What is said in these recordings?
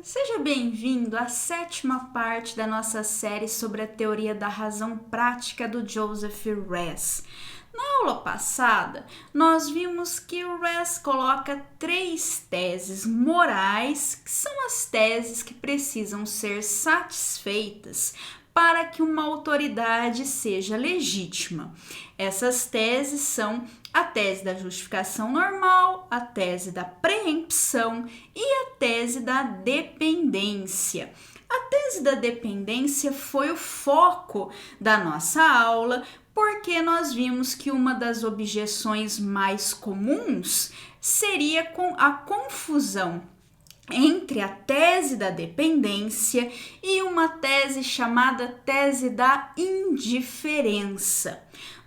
Seja bem-vindo à sétima parte da nossa série sobre a teoria da razão prática do Joseph Res. Na aula passada, nós vimos que o Res coloca três teses morais, que são as teses que precisam ser satisfeitas para que uma autoridade seja legítima. Essas teses são a tese da justificação normal, a tese da preempção e a tese da dependência. A tese da dependência foi o foco da nossa aula, porque nós vimos que uma das objeções mais comuns seria a confusão entre a tese da dependência e uma tese chamada tese da indiferença.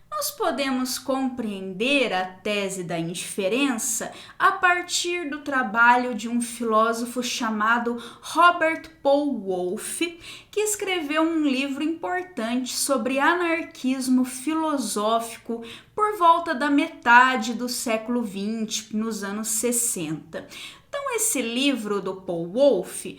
Nós podemos compreender a tese da indiferença a partir do trabalho de um filósofo chamado Robert Paul Wolff, que escreveu um livro importante sobre anarquismo filosófico por volta da metade do século XX, nos anos 60. Então, esse livro do Paul Wolff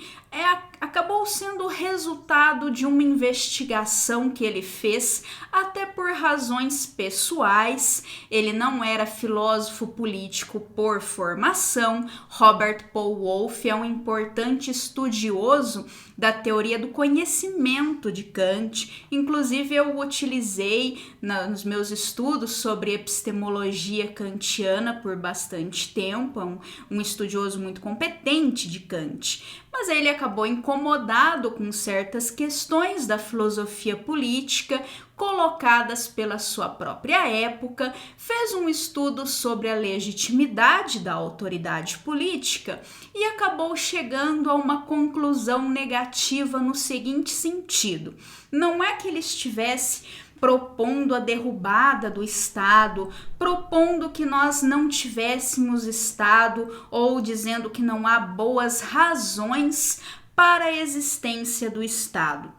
acabou sendo o resultado de uma investigação que ele fez, até por razões pessoais. Ele não era filósofo político por formação. Robert Paul Wolff é um importante estudioso da teoria do conhecimento de Kant. Inclusive, eu utilizei nos meus estudos sobre epistemologia kantiana por bastante tempo. É um estudioso muito competente de Kant. Mas ele acabou incomodado com certas questões da filosofia política colocadas pela sua própria época, fez um estudo sobre a legitimidade da autoridade política e acabou chegando a uma conclusão negativa no seguinte sentido: não é que ele estivesse propondo a derrubada do Estado, propondo que nós não tivéssemos Estado ou dizendo que não há boas razões para a existência do Estado.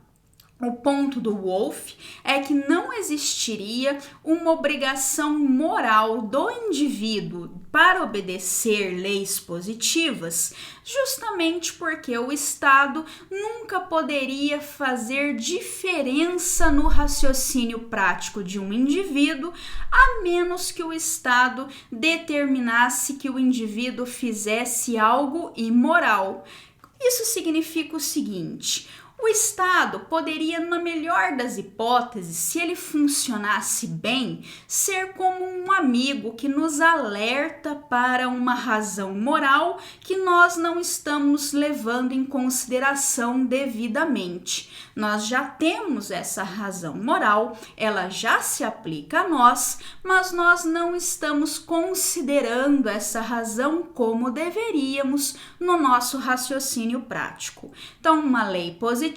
O ponto do Wolff é que não existiria uma obrigação moral do indivíduo para obedecer leis positivas, justamente porque o Estado nunca poderia fazer diferença no raciocínio prático de um indivíduo, a menos que o Estado determinasse que o indivíduo fizesse algo imoral. Isso significa o seguinte: o Estado poderia, na melhor das hipóteses, se ele funcionasse bem, ser como um amigo que nos alerta para uma razão moral que nós não estamos levando em consideração devidamente. Nós já temos essa razão moral, ela já se aplica a nós, mas nós não estamos considerando essa razão como deveríamos no nosso raciocínio prático. Então, uma lei positiva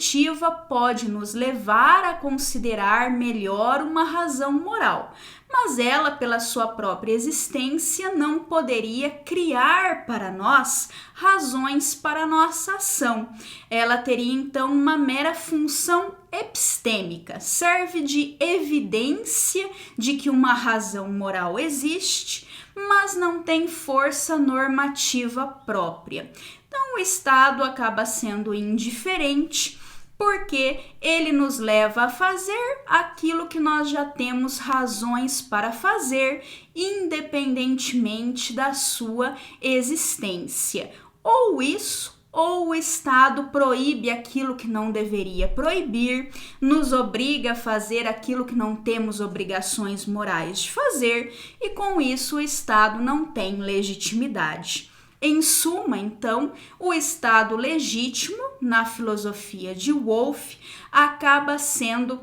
pode nos levar a considerar melhor uma razão moral, mas ela, pela sua própria existência, não poderia criar para nós razões para nossa ação. Ela teria, então, uma mera função epistêmica, serve de evidência de que uma razão moral existe, mas não tem força normativa própria. Então, o Estado acaba sendo indiferente, porque ele nos leva a fazer aquilo que nós já temos razões para fazer, independentemente da sua existência. Ou isso, ou o Estado proíbe aquilo que não deveria proibir, nos obriga a fazer aquilo que não temos obrigações morais de fazer, e com isso o Estado não tem legitimidade. Em suma, então, o Estado legítimo, na filosofia de Wolff, acaba sendo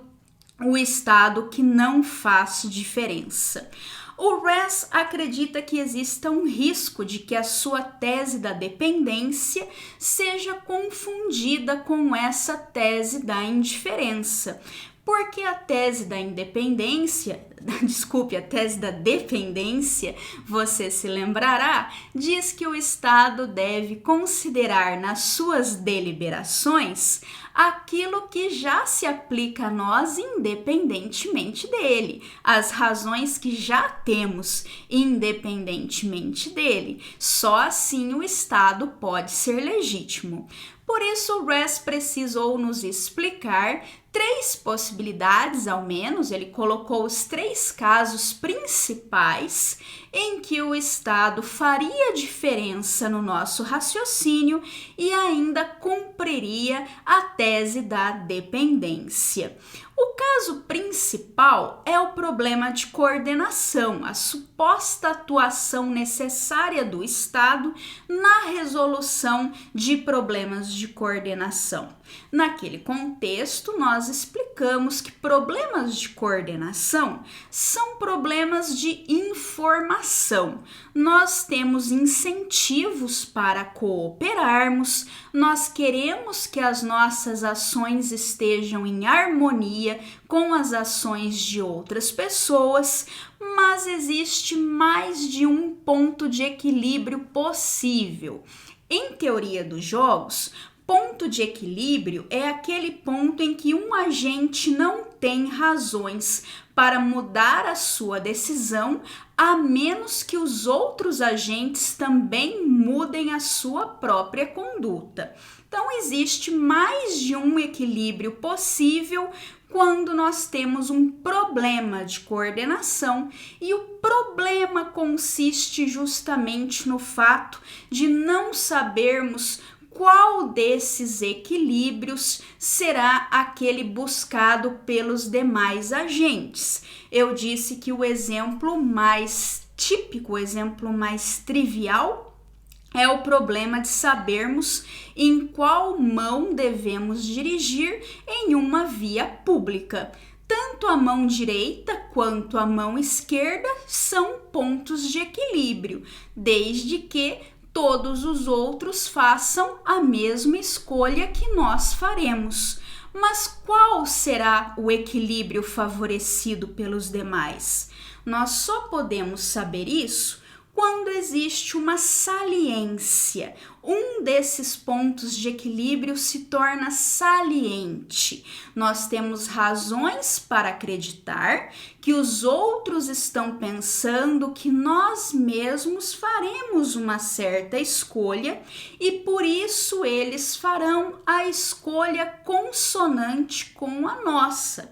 o Estado que não faz diferença. O Res acredita que exista um risco de que a sua tese da dependência seja confundida com essa tese da indiferença, porque a tese da independência, a tese da dependência, você se lembrará, diz que o Estado deve considerar nas suas deliberações aquilo que já se aplica a nós independentemente dele, as razões que já temos independentemente dele. Só assim o Estado pode ser legítimo. Por isso, Ress precisou nos explicar 3 possibilidades, ao menos, ele colocou os 3 casos principais em que o Estado faria diferença no nosso raciocínio e ainda cumpriria a tese da dependência. O caso principal é o problema de coordenação, a suposta atuação necessária do Estado na resolução de problemas de coordenação. Naquele contexto, nós explicamos que problemas de coordenação são problemas de informação. Nós temos incentivos para cooperarmos, nós queremos que as nossas ações estejam em harmonia com as ações de outras pessoas, mas existe mais de um ponto de equilíbrio possível. Em teoria dos jogos, ponto de equilíbrio é aquele ponto em que um agente não tem razões para mudar a sua decisão, a menos que os outros agentes também mudem a sua própria conduta. Então, existe mais de um equilíbrio possível quando nós temos um problema de coordenação, e o problema consiste justamente no fato de não sabermos qual desses equilíbrios será aquele buscado pelos demais agentes. Eu disse que o exemplo mais típico, o exemplo mais trivial, é o problema de sabermos em qual mão devemos dirigir em uma via pública. Tanto a mão direita quanto a mão esquerda são pontos de equilíbrio, desde que todos os outros façam a mesma escolha que nós faremos. Mas qual será o equilíbrio favorecido pelos demais? Nós só podemos saber isso quando existe uma saliência. Um desses pontos de equilíbrio se torna saliente. Nós temos razões para acreditar que os outros estão pensando que nós mesmos faremos uma certa escolha e por isso eles farão a escolha consonante com a nossa.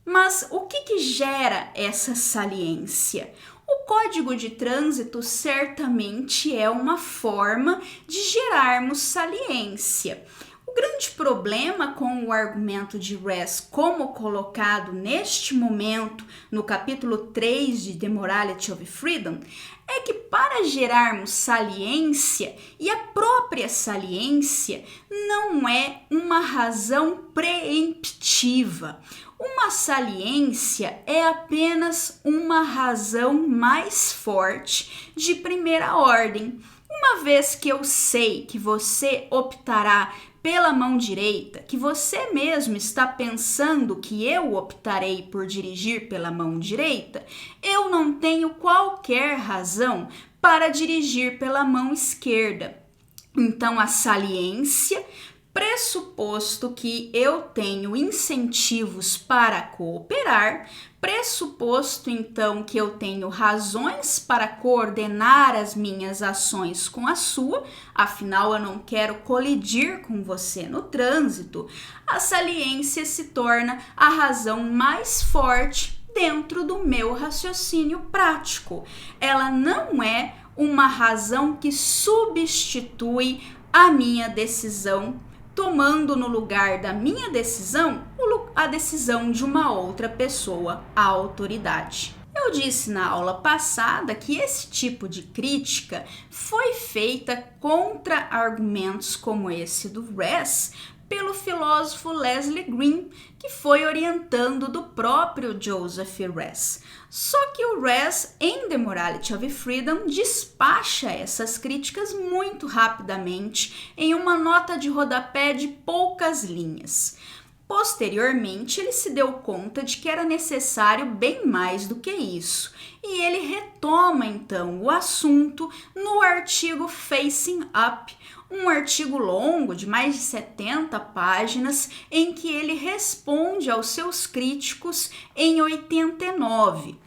Mas o que gera essa saliência? O Código de Trânsito certamente é uma forma de gerarmos saliência. O grande problema com o argumento de Ress, como colocado neste momento no capítulo 3 de The Morality of Freedom, é que para gerarmos saliência, e a própria saliência não é uma razão preemptiva. Uma saliência é apenas uma razão mais forte de primeira ordem. Uma vez que eu sei que você optará pela mão direita, que você mesmo está pensando que eu optarei por dirigir pela mão direita, eu não tenho qualquer razão para dirigir pela mão esquerda. Então, a saliência, pressuposto que eu tenho incentivos para cooperar, pressuposto então que eu tenho razões para coordenar as minhas ações com a sua, afinal eu não quero colidir com você no trânsito, a saliência se torna a razão mais forte dentro do meu raciocínio prático. Ela não é uma razão que substitui a minha decisão, tomando no lugar da minha decisão a decisão de uma outra pessoa, a autoridade. Eu disse na aula passada que esse tipo de crítica foi feita contra argumentos como esse do Ress pelo filósofo Leslie Green, que foi orientando do próprio Joseph Ress. Só que o Ress, em The Morality of Freedom, despacha essas críticas muito rapidamente em uma nota de rodapé de poucas linhas. Posteriormente, ele se deu conta de que era necessário bem mais do que isso, e ele retoma então o assunto no artigo Facing Up, um artigo longo de mais de 70 páginas em que ele responde aos seus críticos em 89.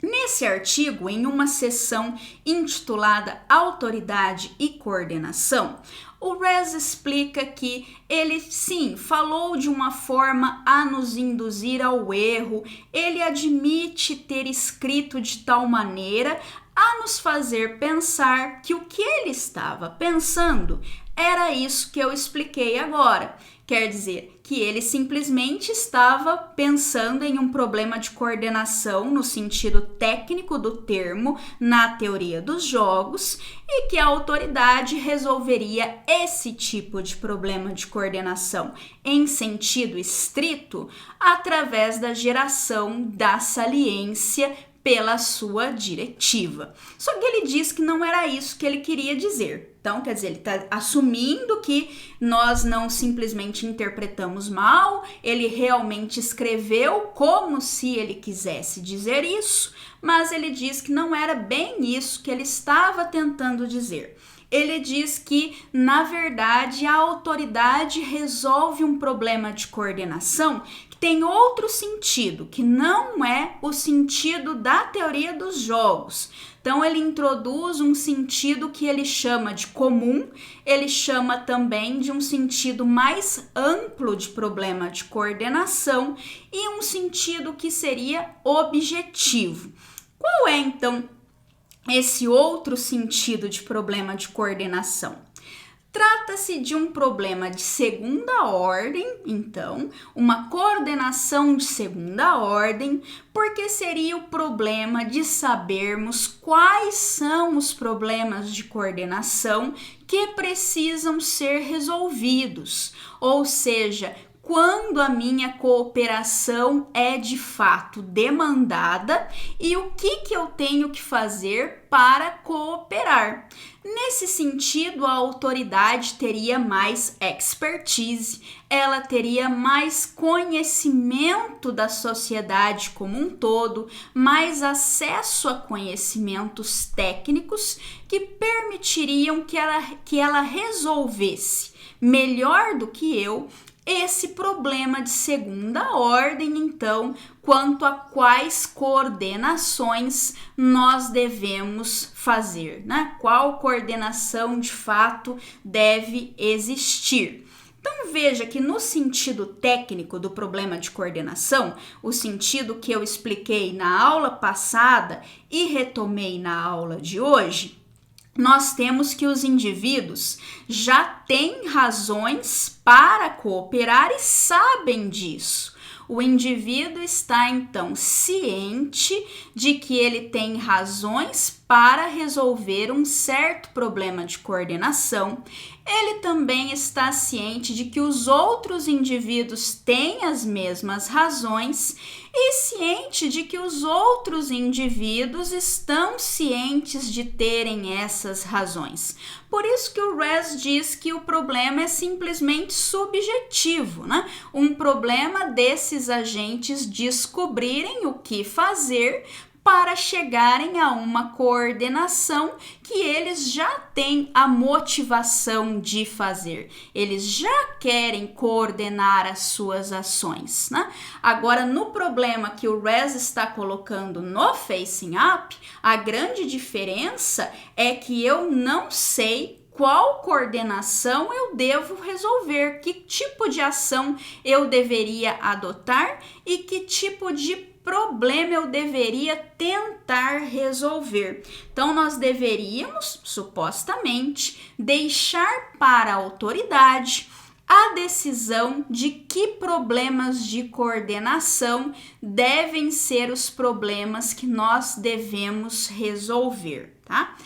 Nesse artigo, em uma seção intitulada Autoridade e Coordenação, O Res explica que ele, sim, falou de uma forma a nos induzir ao erro, ele admite ter escrito de tal maneira a nos fazer pensar que o que ele estava pensando era isso que eu expliquei agora. Quer dizer, que ele simplesmente estava pensando em um problema de coordenação no sentido técnico do termo, na teoria dos jogos, e que a autoridade resolveria esse tipo de problema de coordenação em sentido estrito através da geração da saliência pela sua diretiva. Só que ele diz que não era isso que ele queria dizer. Então, quer dizer, ele está assumindo que nós não simplesmente interpretamos mal, ele realmente escreveu como se ele quisesse dizer isso, mas ele diz que não era bem isso que ele estava tentando dizer. Ele diz que, na verdade, a autoridade resolve um problema de coordenação que tem outro sentido, que não é o sentido da teoria dos jogos. Então, ele introduz um sentido que ele chama de comum, ele chama também de um sentido mais amplo de problema de coordenação e um sentido que seria objetivo. Qual é, então, esse outro sentido de problema de coordenação? Trata-se de um problema de segunda ordem, então, uma coordenação de segunda ordem, porque seria o problema de sabermos quais são os problemas de coordenação que precisam ser resolvidos, ou seja, quando a minha cooperação é de fato demandada e o que eu tenho que fazer para cooperar. Nesse sentido, a autoridade teria mais expertise, ela teria mais conhecimento da sociedade como um todo, mais acesso a conhecimentos técnicos que permitiriam que ela resolvesse melhor do que eu esse problema de segunda ordem, então, quanto a quais coordenações nós devemos fazer, né? Qual coordenação de fato deve existir. Então veja que no sentido técnico do problema de coordenação, o sentido que eu expliquei na aula passada e retomei na aula de hoje, nós temos que os indivíduos já têm razões para cooperar e sabem disso. O indivíduo está, então, ciente de que ele tem razões para resolver um certo problema de coordenação. Ele também está ciente de que os outros indivíduos têm as mesmas razões e ciente de que os outros indivíduos estão cientes de terem essas razões. Por isso que o Res diz que o problema é simplesmente subjetivo, né? Um problema desses agentes descobrirem o que fazer para chegarem a uma coordenação que eles já têm a motivação de fazer. Eles já querem coordenar as suas ações, né? Agora, no problema que o Res está colocando no Facing Up, a grande diferença é que eu não sei qual coordenação eu devo resolver, que tipo de ação eu deveria adotar e que tipo de problema eu deveria tentar resolver. Então, nós deveríamos, supostamente, deixar para a autoridade a decisão de que problemas de coordenação devem ser os problemas que nós devemos resolver, tá?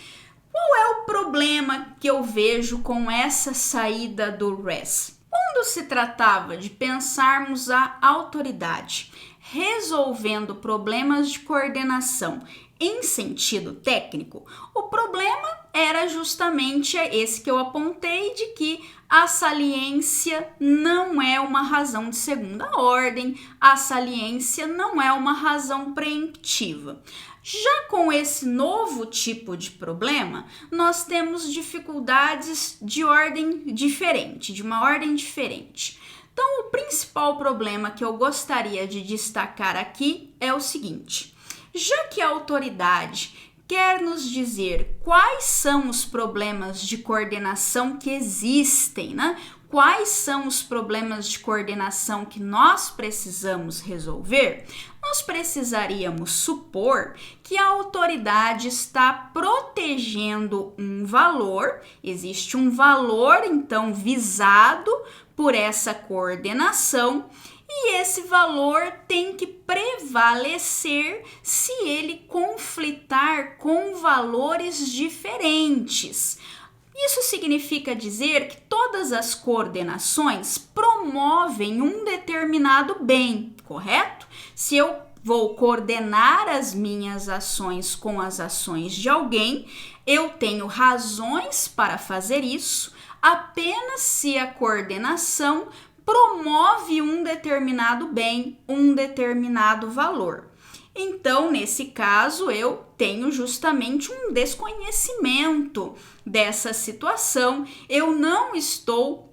Qual é o problema que eu vejo com essa saída do Res? Quando se tratava de pensarmos a autoridade resolvendo problemas de coordenação em sentido técnico, o problema era justamente esse que eu apontei, de que a saliência não é uma razão de segunda ordem, a saliência não é uma razão preemptiva. Já com esse novo tipo de problema, nós temos dificuldades de ordem diferente, de uma ordem diferente. Então, o principal problema que eu gostaria de destacar aqui é o seguinte: já que a autoridade quer nos dizer quais são os problemas de coordenação que existem, né? Quais são os problemas de coordenação que nós precisamos resolver? Nós precisaríamos supor que a autoridade está protegendo um valor, existe um valor então visado por essa coordenação, e esse valor tem que prevalecer se ele conflitar com valores diferentes. Isso significa dizer que todas as coordenações promovem um determinado bem, correto? Se eu vou coordenar as minhas ações com as ações de alguém, eu tenho razões para fazer isso apenas se a coordenação promove um determinado bem, um determinado valor. Então, nesse caso, eu tenho justamente um desconhecimento dessa situação. Eu não estou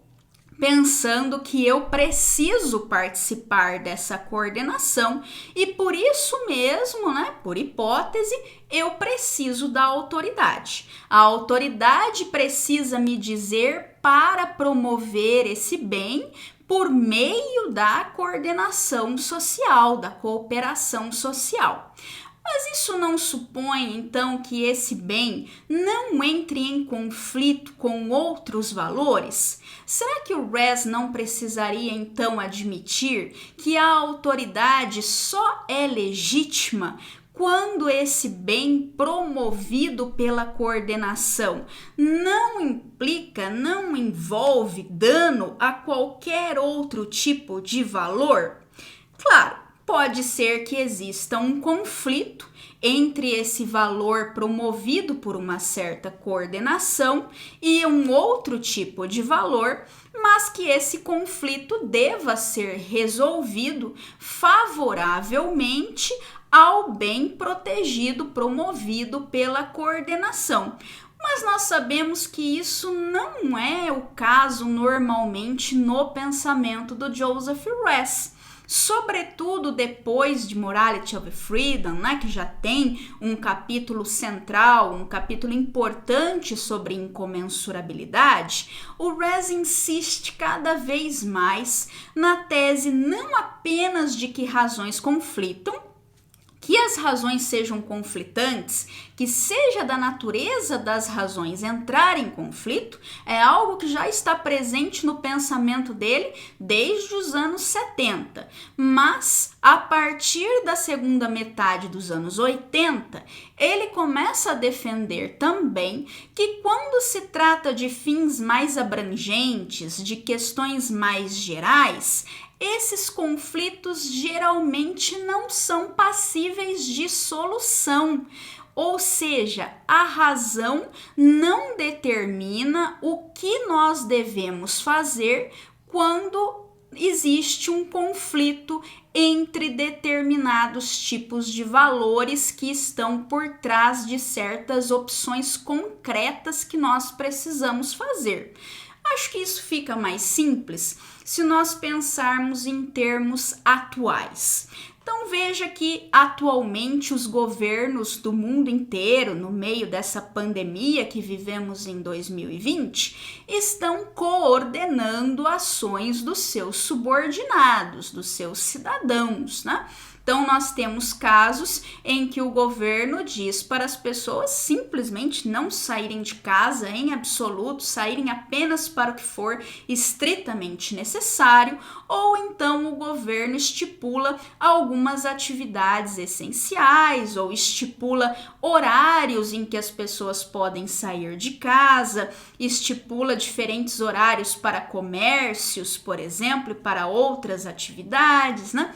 pensando que eu preciso participar dessa coordenação e por isso mesmo, né, por hipótese, eu preciso da autoridade. A autoridade precisa me dizer para promover esse bem por meio da coordenação social, da cooperação social. Mas isso não supõe, então, que esse bem não entre em conflito com outros valores? Será que o Res não precisaria, então, admitir que a autoridade só é legítima quando esse bem promovido pela coordenação não implica, não envolve dano a qualquer outro tipo de valor? Claro, pode ser que exista um conflito entre esse valor promovido por uma certa coordenação e um outro tipo de valor, mas que esse conflito deva ser resolvido favoravelmente ao bem protegido promovido pela coordenação. Mas nós sabemos que isso não é o caso normalmente no pensamento do Joseph Res. Sobretudo depois de Morality of Freedom, né, que já tem um capítulo central, um capítulo importante sobre incomensurabilidade, o Res insiste cada vez mais na tese não apenas de que razões conflitam, que as razões sejam conflitantes, que seja da natureza das razões entrar em conflito, é algo que já está presente no pensamento dele desde os anos 70. Mas, a partir da segunda metade dos anos 80, ele começa a defender também que quando se trata de fins mais abrangentes, de questões mais gerais, esses conflitos geralmente não são passíveis de solução, ou seja, a razão não determina o que nós devemos fazer quando existe um conflito entre determinados tipos de valores que estão por trás de certas opções concretas que nós precisamos fazer. Acho que isso fica mais simples se nós pensarmos em termos atuais. Então veja que atualmente os governos do mundo inteiro, no meio dessa pandemia que vivemos em 2020, estão coordenando ações dos seus subordinados, dos seus cidadãos, né? Então, nós temos casos em que o governo diz para as pessoas simplesmente não saírem de casa em absoluto, saírem apenas para o que for estritamente necessário, ou então o governo estipula algumas atividades essenciais ou estipula horários em que as pessoas podem sair de casa, estipula diferentes horários para comércios, por exemplo, e para outras atividades, né?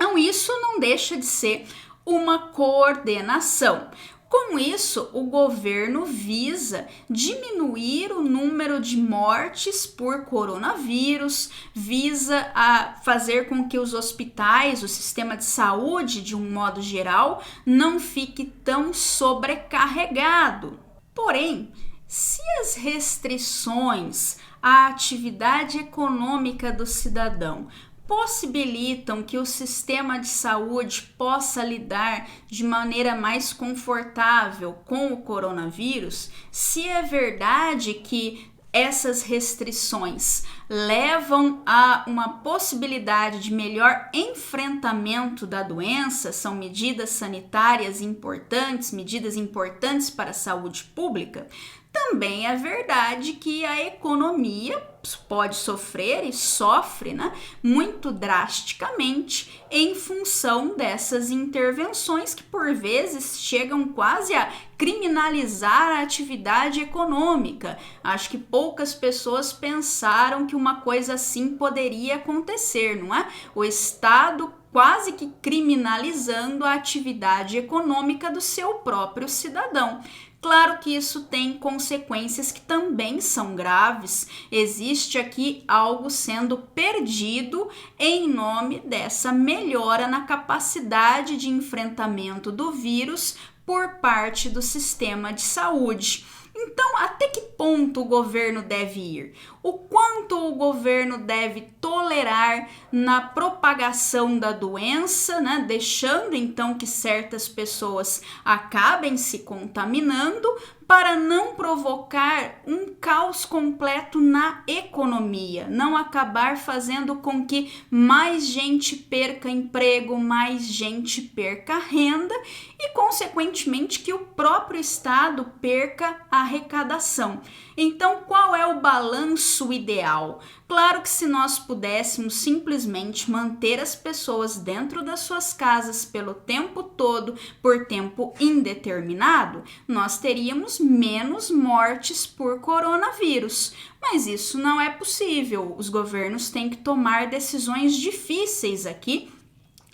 Então, isso não deixa de ser uma coordenação. Com isso, o governo visa diminuir o número de mortes por coronavírus, visa a fazer com que os hospitais, o sistema de saúde, de um modo geral, não fique tão sobrecarregado. Porém, se as restrições à atividade econômica do cidadão possibilitam que o sistema de saúde possa lidar de maneira mais confortável com o coronavírus, se é verdade que essas restrições levam a uma possibilidade de melhor enfrentamento da doença, são medidas sanitárias importantes, medidas importantes para a saúde pública, também é verdade que a economia pode sofrer e sofre, né, muito drasticamente em função dessas intervenções que por vezes chegam quase a criminalizar a atividade econômica. Acho que poucas pessoas pensaram que uma coisa assim poderia acontecer, não é? O Estado quase que criminalizando a atividade econômica do seu próprio cidadão. Claro que isso tem consequências que também são graves. Existe aqui algo sendo perdido em nome dessa melhora na capacidade de enfrentamento do vírus por parte do sistema de saúde. Então, até que ponto o governo deve ir? O quanto o governo deve tolerar na propagação da doença, né? Deixando então que certas pessoas acabem se contaminando para não provocar um caos completo na economia, não acabar fazendo com que mais gente perca emprego, mais gente perca renda e, consequentemente, que o próprio Estado perca a arrecadação. Então, qual é o balanço ideal? Claro que se nós pudéssemos simplesmente manter as pessoas dentro das suas casas pelo tempo todo, por tempo indeterminado, nós teríamos menos mortes por coronavírus. Mas isso não é possível. Os governos têm que tomar decisões difíceis aqui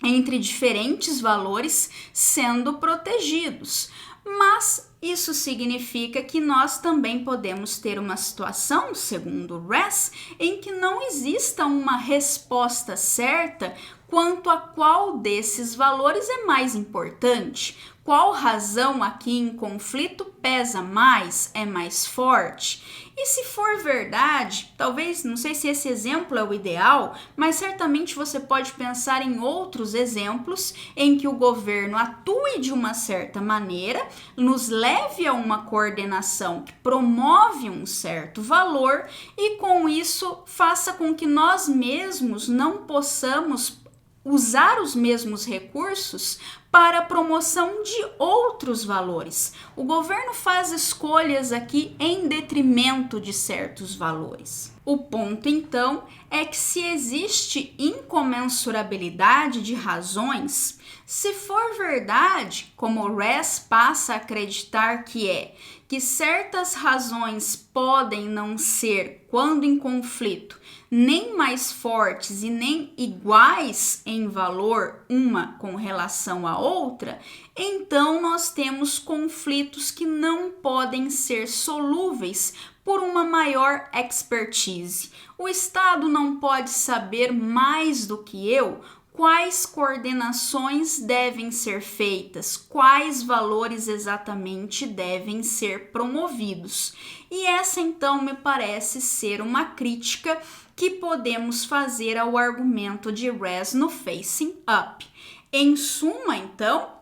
entre diferentes valores sendo protegidos. Mas isso significa que nós também podemos ter uma situação, segundo Ress, em que não exista uma resposta certa quanto a qual desses valores é mais importante. Qual razão aqui em conflito pesa mais, é mais forte? E se for verdade, talvez, não sei se esse exemplo é o ideal, mas certamente você pode pensar em outros exemplos em que o governo atue de uma certa maneira, nos leve a uma coordenação que promove um certo valor e com isso faça com que nós mesmos não possamos usar os mesmos recursos para a promoção de outros valores. O governo faz escolhas aqui em detrimento de certos valores. O ponto, então, é que se existe incomensurabilidade de razões, se for verdade, como Ress passa a acreditar que certas razões podem não ser, quando em conflito, nem mais fortes e nem iguais em valor uma com relação à outra, então nós temos conflitos que não podem ser solúveis por uma maior expertise. O Estado não pode saber mais do que eu quais coordenações devem ser feitas, quais valores exatamente devem ser promovidos. E essa, então, me parece ser uma crítica que podemos fazer ao argumento de Ress no Facing Up. Em suma, então,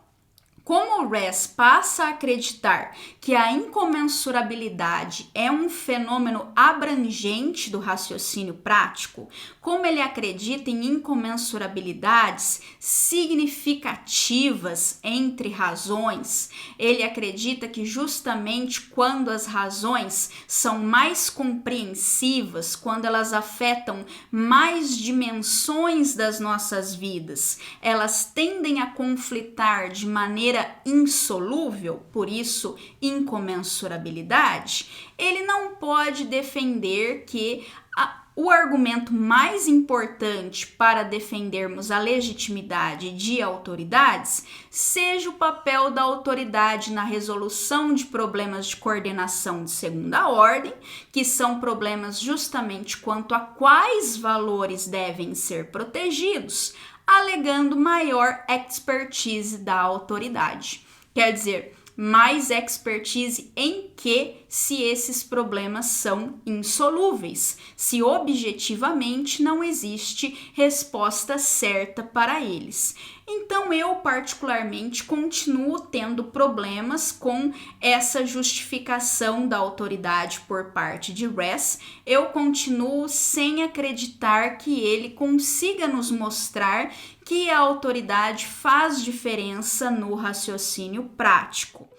como Ress passa a acreditar que a incomensurabilidade é um fenômeno abrangente do raciocínio prático, como ele acredita em incomensurabilidades significativas entre razões, ele acredita que justamente quando as razões são mais compreensivas, quando elas afetam mais dimensões das nossas vidas, elas tendem a conflitar de maneira insolúvel, por isso incomensurabilidade, ele não pode defender que o argumento mais importante para defendermos a legitimidade de autoridades seja o papel da autoridade na resolução de problemas de coordenação de segunda ordem, que são problemas justamente quanto a quais valores devem ser protegidos, alegando maior expertise da autoridade. Quer dizer, mais expertise em que se esses problemas são insolúveis, se objetivamente não existe resposta certa para eles. Então, eu particularmente continuo tendo problemas com essa justificação da autoridade por parte de Res. Eu continuo sem acreditar que ele consiga nos mostrar que a autoridade faz diferença no raciocínio prático.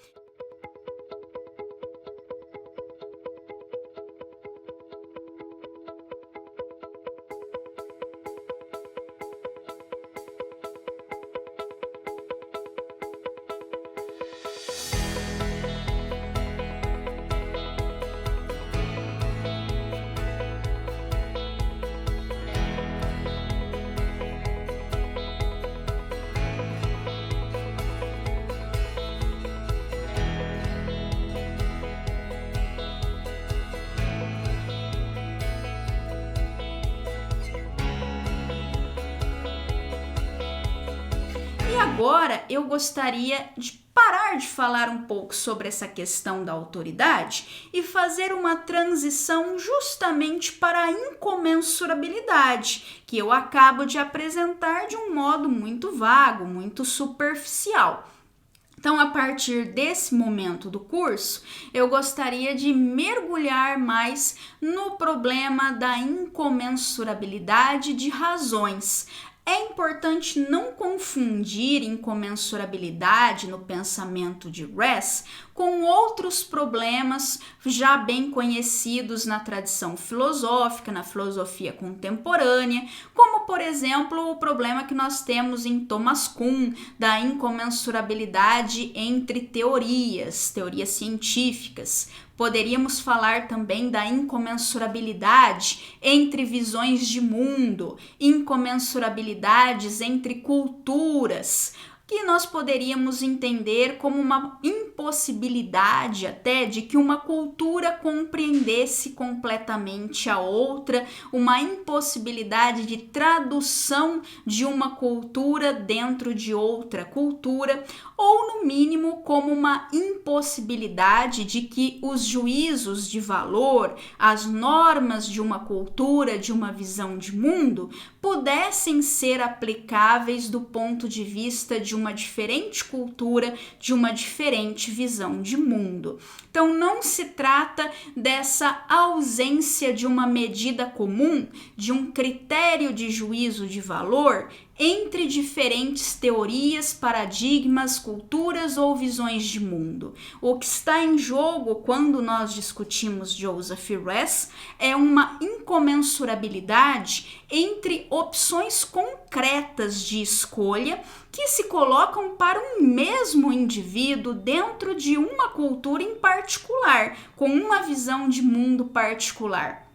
E agora eu gostaria de parar de falar um pouco sobre essa questão da autoridade e fazer uma transição justamente para a incomensurabilidade, que eu acabo de apresentar de um modo muito vago, muito superficial. Então, a partir desse momento do curso, eu gostaria de mergulhar mais no problema da incomensurabilidade de razões. É importante não confundir incomensurabilidade no pensamento de Res com outros problemas já bem conhecidos na tradição filosófica, na filosofia contemporânea, como, por exemplo, o problema que nós temos em Thomas Kuhn, da incomensurabilidade entre teorias científicas. Poderíamos falar também da incomensurabilidade entre visões de mundo, incomensurabilidades entre culturas, que nós poderíamos entender como uma impossibilidade até de que uma cultura compreendesse completamente a outra, uma impossibilidade de tradução de uma cultura dentro de outra cultura, ou no mínimo como uma impossibilidade de que os juízos de valor, as normas de uma cultura, de uma visão de mundo, pudessem ser aplicáveis do ponto de vista de uma diferente cultura, de uma diferente visão de mundo. Então, não se trata dessa ausência de uma medida comum, de um critério de juízo de valor entre diferentes teorias, paradigmas, culturas ou visões de mundo. O que está em jogo quando nós discutimos Joseph Res é uma incomensurabilidade entre opções concretas de escolha que se colocam para um mesmo indivíduo dentro de uma cultura em particular, com uma visão de mundo particular.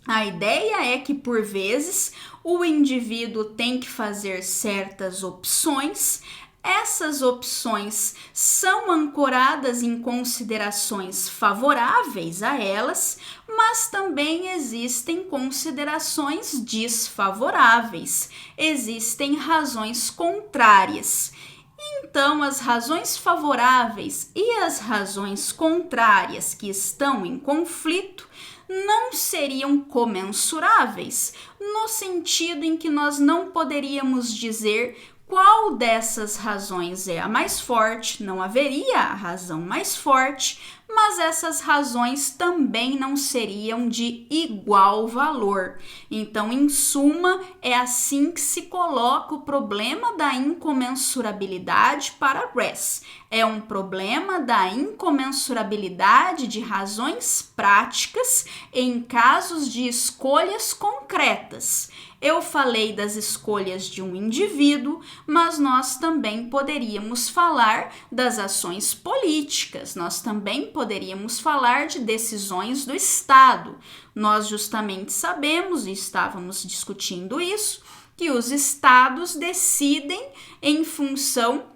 A ideia é que, por vezes, o indivíduo tem que fazer certas opções. Essas opções são ancoradas em considerações favoráveis a elas, mas também existem considerações desfavoráveis, existem razões contrárias. Então, as razões favoráveis e as razões contrárias que estão em conflito não seriam comensuráveis, no sentido em que nós não poderíamos dizer qual dessas razões é a mais forte, não haveria a razão mais forte, mas essas razões também não seriam de igual valor. Então, em suma, é assim que se coloca o problema da incomensurabilidade para Res. É um problema da incomensurabilidade de razões práticas em casos de escolhas concretas. Eu falei das escolhas de um indivíduo, mas nós também poderíamos falar das ações políticas, nós também poderíamos falar de decisões do Estado. Nós justamente sabemos, e estávamos discutindo isso, que os Estados decidem em função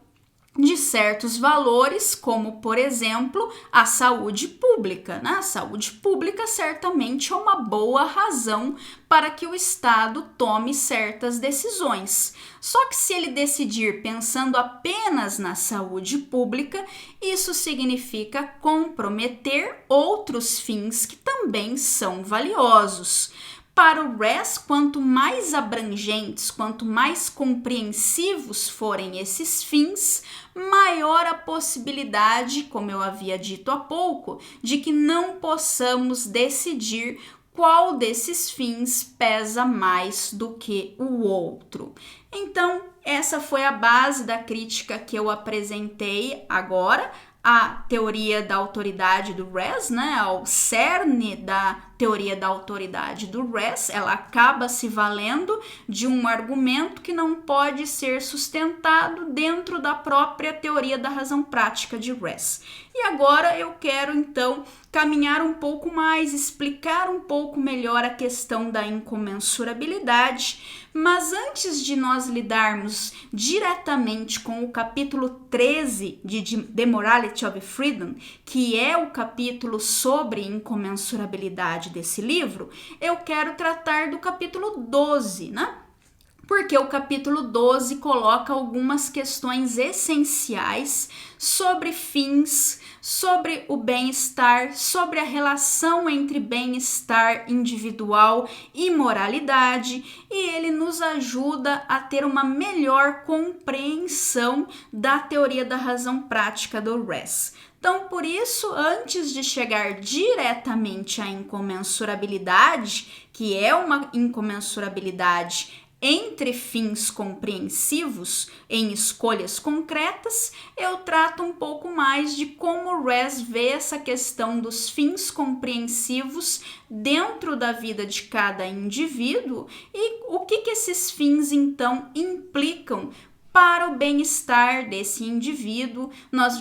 de certos valores, como, por exemplo, a saúde pública, né? A saúde pública certamente é uma boa razão para que o Estado tome certas decisões. Só que se ele decidir pensando apenas na saúde pública, isso significa comprometer outros fins que também são valiosos. Para o Res, quanto mais abrangentes, quanto mais compreensivos forem esses fins, maior a possibilidade, como eu havia dito há pouco, de que não possamos decidir qual desses fins pesa mais do que o outro. Então, essa foi a base da crítica que eu apresentei agora, a teoria da autoridade do Res, né, ao cerne da teoria da autoridade do Res. Ela acaba se valendo de um argumento que não pode ser sustentado dentro da própria teoria da razão prática de Res. E agora eu quero, então, caminhar um pouco mais, explicar um pouco melhor a questão da incomensurabilidade, mas antes de nós lidarmos diretamente com o capítulo 13 de The Morality of Freedom, que é o capítulo sobre incomensurabilidade desse livro, eu quero tratar do capítulo 12, né? Porque o capítulo 12 coloca algumas questões essenciais sobre fins, sobre o bem-estar, sobre a relação entre bem-estar individual e moralidade, e ele nos ajuda a ter uma melhor compreensão da teoria da razão prática do Res. Então, por isso, antes de chegar diretamente à incomensurabilidade, que é uma incomensurabilidade entre fins compreensivos em escolhas concretas, eu trato um pouco mais de como o Res vê essa questão dos fins compreensivos dentro da vida de cada indivíduo e o que esses fins, então, implicam para o bem-estar desse indivíduo. Nós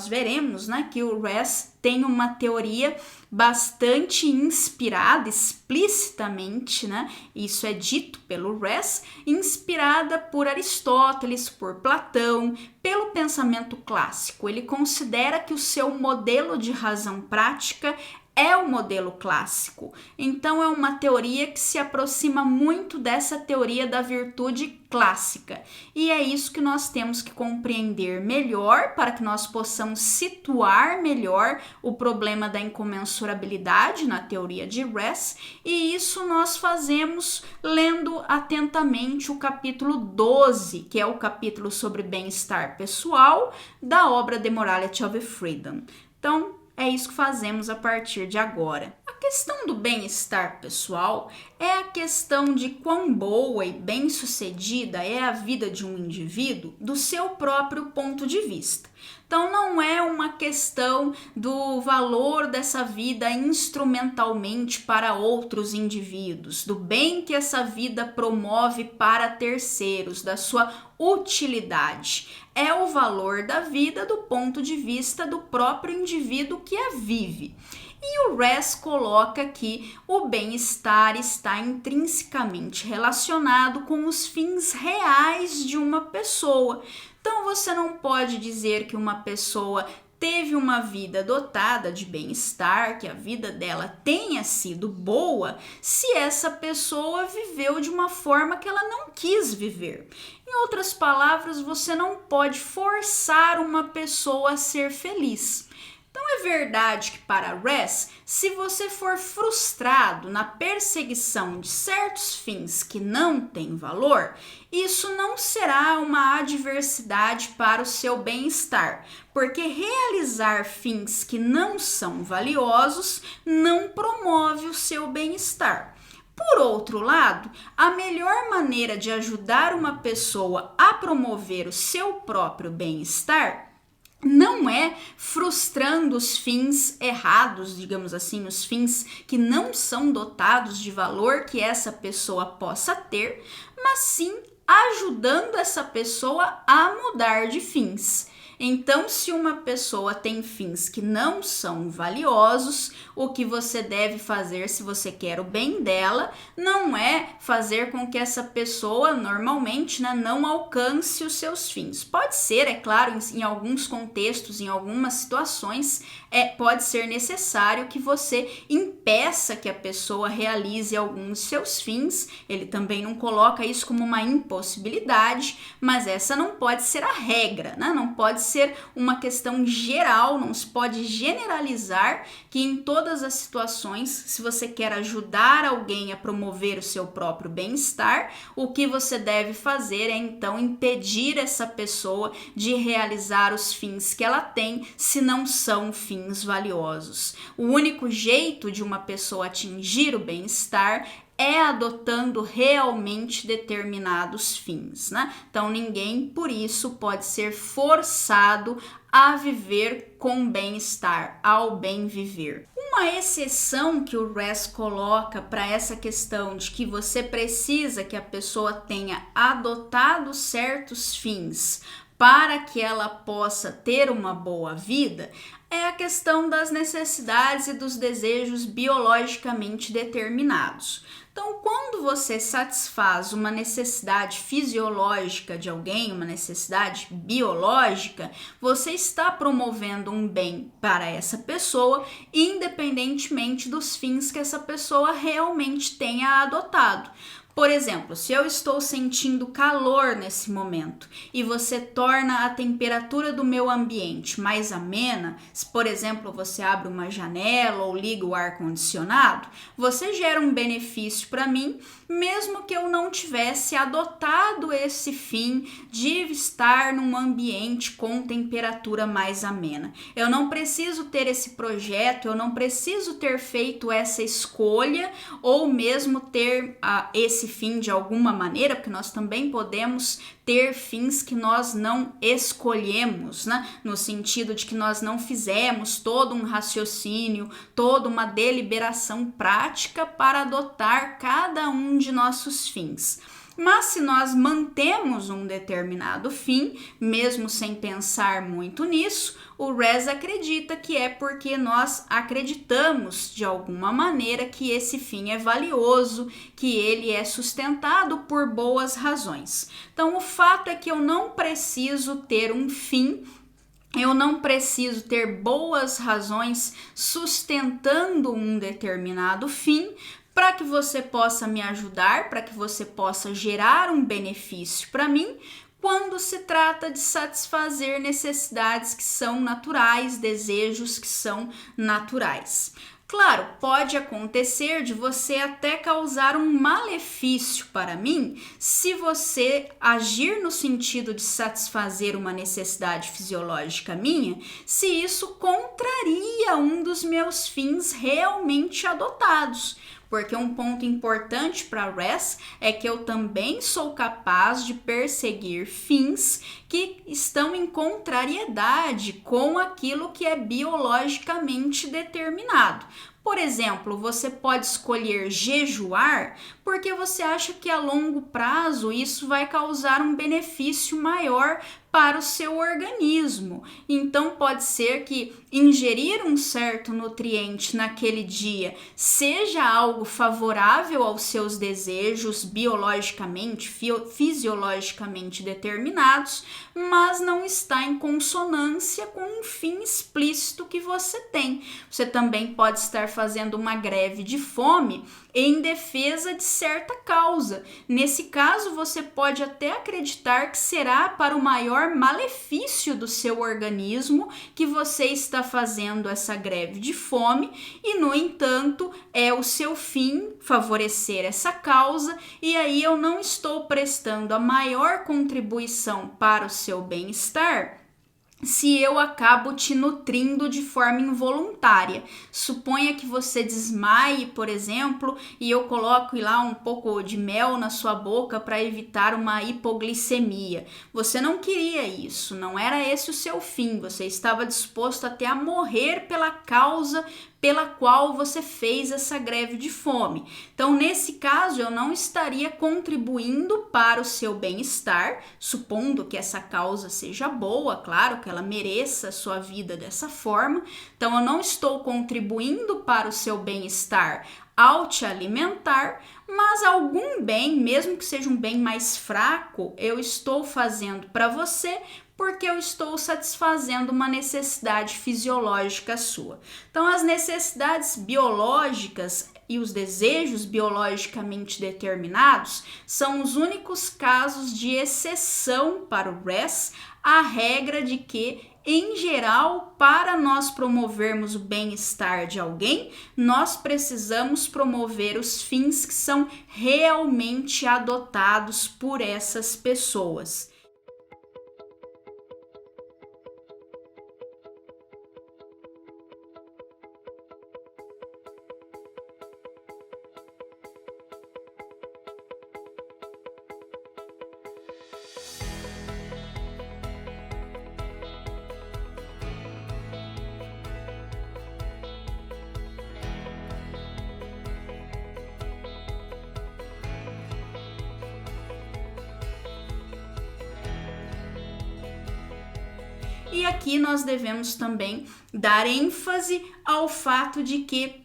veremos, né, que o Res tem uma teoria bastante inspirada, explicitamente, né, isso é dito pelo Res, inspirada por Aristóteles, por Platão, pelo pensamento clássico. Ele considera que o seu modelo de razão prática é o modelo clássico. Então, é uma teoria que se aproxima muito dessa teoria da virtude clássica. E é isso que nós temos que compreender melhor para que nós possamos situar melhor o problema da incomensurabilidade na teoria de Res. E isso nós fazemos lendo atentamente o capítulo 12, que é o capítulo sobre bem-estar pessoal da obra The Morality of Freedom. Então, é isso que fazemos a partir de agora. A questão do bem-estar pessoal é a questão de quão boa e bem-sucedida é a vida de um indivíduo do seu próprio ponto de vista. Então, não é uma questão do valor dessa vida instrumentalmente para outros indivíduos, do bem que essa vida promove para terceiros, da sua utilidade. É o valor da vida do ponto de vista do próprio indivíduo que a vive. E o Res coloca que o bem-estar está intrinsecamente relacionado com os fins reais de uma pessoa. Então, você não pode dizer que uma pessoa teve uma vida dotada de bem-estar, que a vida dela tenha sido boa, se essa pessoa viveu de uma forma que ela não quis viver. Em outras palavras, você não pode forçar uma pessoa a ser feliz. Então, é verdade que para Res, se você for frustrado na perseguição de certos fins que não têm valor, isso não será uma adversidade para o seu bem-estar, porque realizar fins que não são valiosos não promove o seu bem-estar. Por outro lado, a melhor maneira de ajudar uma pessoa a promover o seu próprio bem-estar não é frustrando os fins errados, digamos assim, os fins que não são dotados de valor que essa pessoa possa ter, mas sim ajudando essa pessoa a mudar de fins. Então, se uma pessoa tem fins que não são valiosos, o que você deve fazer se você quer o bem dela não é fazer com que essa pessoa normalmente, né, não alcance os seus fins. Pode ser, é claro, em alguns contextos, em algumas situações, pode ser necessário que você impeça que a pessoa realize alguns de seus fins. Ele também não coloca isso como uma impossibilidade, mas essa não pode ser a regra, né? Não pode ser uma questão geral, não se pode generalizar que em todas as situações, se você quer ajudar alguém a promover o seu próprio bem-estar, o que você deve fazer é então impedir essa pessoa de realizar os fins que ela tem, se não são fins valiosos. O único jeito de uma pessoa atingir o bem-estar é adotando realmente determinados fins, né? Então ninguém, por isso, pode ser forçado a viver com bem-estar, ao bem viver. Uma exceção que o Res coloca para essa questão de que você precisa que a pessoa tenha adotado certos fins para que ela possa ter uma boa vida, é a questão das necessidades e dos desejos biologicamente determinados. Então, quando você satisfaz uma necessidade fisiológica de alguém, uma necessidade biológica, você está promovendo um bem para essa pessoa, independentemente dos fins que essa pessoa realmente tenha adotado. Por exemplo, se eu estou sentindo calor nesse momento e você torna a temperatura do meu ambiente mais amena, se por exemplo você abre uma janela ou liga o ar-condicionado, você gera um benefício para mim, mesmo que eu não tivesse adotado esse fim de estar num ambiente com temperatura mais amena. Eu não preciso ter esse projeto, eu não preciso ter feito essa escolha ou mesmo ter esse fim de alguma maneira, porque nós também podemos ter fins que nós não escolhemos, né? No sentido de que nós não fizemos todo um raciocínio, toda uma deliberação prática para adotar cada um de nossos fins. Mas se nós mantemos um determinado fim, mesmo sem pensar muito nisso, o Res acredita que é porque nós acreditamos de alguma maneira que esse fim é valioso, que ele é sustentado por boas razões. Então, o fato é que eu não preciso ter um fim, eu não preciso ter boas razões sustentando um determinado fim, para que você possa me ajudar, para que você possa gerar um benefício para mim, quando se trata de satisfazer necessidades que são naturais, desejos que são naturais. Claro, pode acontecer de você até causar um malefício para mim se você agir no sentido de satisfazer uma necessidade fisiológica minha, se isso contraria um dos meus fins realmente adotados. Porque um ponto importante para Res é que eu também sou capaz de perseguir fins que estão em contrariedade com aquilo que é biologicamente determinado. Por exemplo, você pode escolher jejuar porque você acha que a longo prazo isso vai causar um benefício maior para o seu organismo. Então pode ser que ingerir um certo nutriente naquele dia seja algo favorável aos seus desejos biologicamente, fisiologicamente determinados, mas não está em consonância com um fim explícito que você tem. Você também pode estar fazendo uma greve de fome em defesa de certa causa. Nesse caso, você pode até acreditar que será para o maior malefício do seu organismo que você está fazendo essa greve de fome e, no entanto, é o seu fim favorecer essa causa e aí eu não estou prestando a maior contribuição para o seu bem-estar se eu acabo te nutrindo de forma involuntária. Suponha que você desmaie, por exemplo, e eu coloco lá um pouco de mel na sua boca para evitar uma hipoglicemia. Você não queria isso, não era esse o seu fim, você estava disposto até a morrer pela causa pela qual você fez essa greve de fome. Então, nesse caso, eu não estaria contribuindo para o seu bem-estar, supondo que essa causa seja boa, claro, que ela mereça a sua vida dessa forma. Então, eu não estou contribuindo para o seu bem-estar ao te alimentar, mas algum bem, mesmo que seja um bem mais fraco, eu estou fazendo para você porque eu estou satisfazendo uma necessidade fisiológica sua. Então, as necessidades biológicas e os desejos biologicamente determinados são os únicos casos de exceção para o RES, a regra de que, em geral, para nós promovermos o bem-estar de alguém, nós precisamos promover os fins que são realmente adotados por essas pessoas. E aqui nós devemos também dar ênfase ao fato de que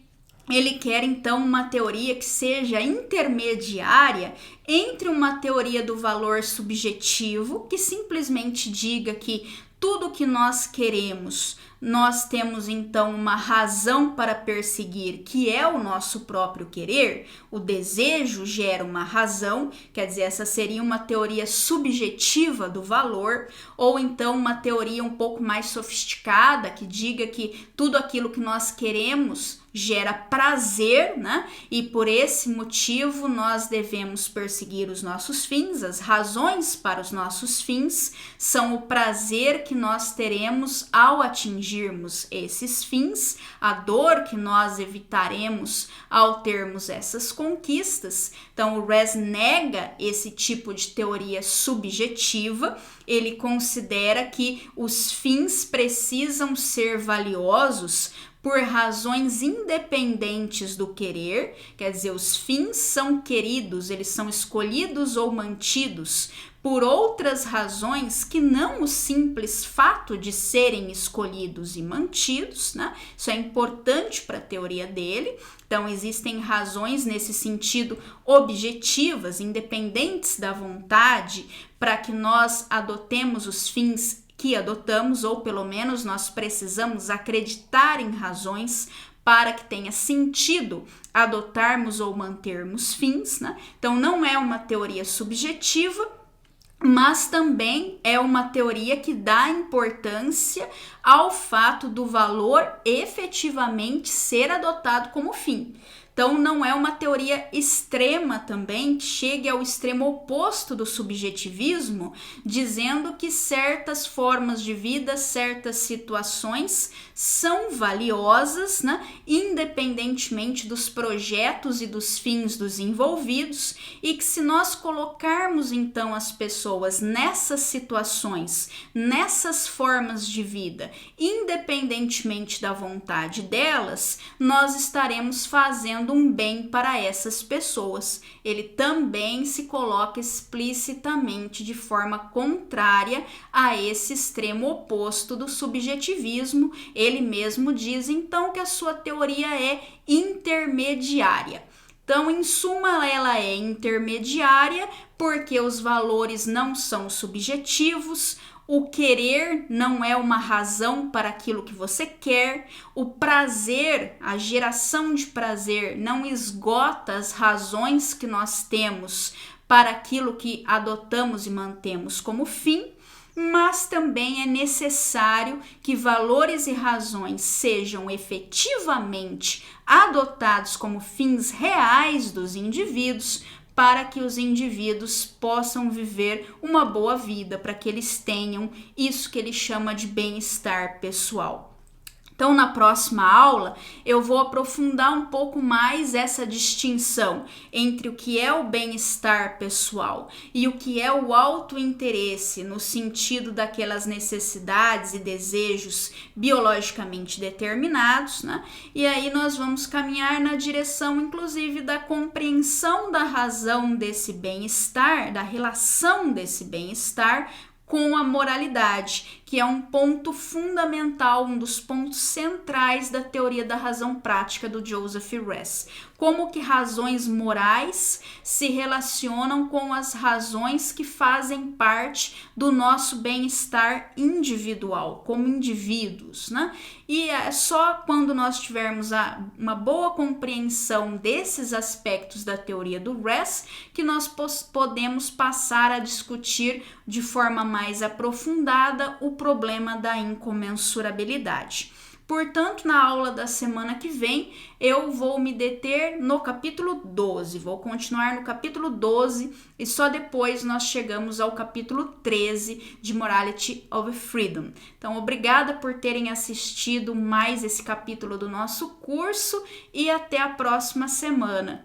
ele quer então uma teoria que seja intermediária entre uma teoria do valor subjetivo, que simplesmente diga que tudo que nós queremos, nós temos então uma razão para perseguir, que é o nosso próprio querer. O desejo gera uma razão, quer dizer, essa seria uma teoria subjetiva do valor, ou então uma teoria um pouco mais sofisticada, que diga que tudo aquilo que nós queremos gera prazer, né? E por esse motivo nós devemos perseguir os nossos fins. As razões para os nossos fins são o prazer que nós teremos ao atingirmos esses fins, a dor que nós evitaremos ao termos essas conquistas. Então, o RES nega esse tipo de teoria subjetiva. Ele considera que os fins precisam ser valiosos por razões independentes do querer, quer dizer, os fins são queridos, eles são escolhidos ou mantidos por outras razões que não o simples fato de serem escolhidos e mantidos, né? Isso é importante para a teoria dele. Então, existem razões nesse sentido objetivas, independentes da vontade, para que nós adotemos os fins que adotamos, ou pelo menos nós precisamos acreditar em razões para que tenha sentido adotarmos ou mantermos fins, né? Então, não é uma teoria subjetiva, mas também é uma teoria que dá importância ao fato do valor efetivamente ser adotado como fim. Então, não é uma teoria extrema também, que chegue ao extremo oposto do subjetivismo, dizendo que certas formas de vida, certas situações são valiosas, né, independentemente dos projetos e dos fins dos envolvidos, e que se nós colocarmos então as pessoas nessas situações, nessas formas de vida, independentemente da vontade delas, nós estaremos fazendo um bem para essas pessoas. Ele também se coloca explicitamente de forma contrária a esse extremo oposto do subjetivismo. Ele mesmo diz então que a sua teoria é intermediária. Então, em suma, ela é intermediária porque os valores não são subjetivos, o querer não é uma razão para aquilo que você quer, o prazer, a geração de prazer não esgota as razões que nós temos para aquilo que adotamos e mantemos como fim, mas também é necessário que valores e razões sejam efetivamente adotados como fins reais dos indivíduos, para que os indivíduos possam viver uma boa vida, para que eles tenham isso que ele chama de bem-estar pessoal. Então, na próxima aula, eu vou aprofundar um pouco mais essa distinção entre o que é o bem-estar pessoal e o que é o autointeresse, no sentido daquelas necessidades e desejos biologicamente determinados, né? E aí nós vamos caminhar na direção, inclusive, da compreensão da razão desse bem-estar, da relação desse bem-estar com a moralidade, que é um ponto fundamental, um dos pontos centrais da teoria da razão prática do Joseph Res. Como que razões morais se relacionam com as razões que fazem parte do nosso bem-estar individual, como indivíduos, né? E é só quando nós tivermos uma boa compreensão desses aspectos da teoria do Res que nós podemos passar a discutir de forma mais aprofundada o problema da incomensurabilidade. Portanto, na aula da semana que vem, eu vou me deter no capítulo 12. Vou continuar no capítulo 12 e só depois nós chegamos ao capítulo 13 de Morality of Freedom. Então, obrigada por terem assistido mais esse capítulo do nosso curso e até a próxima semana.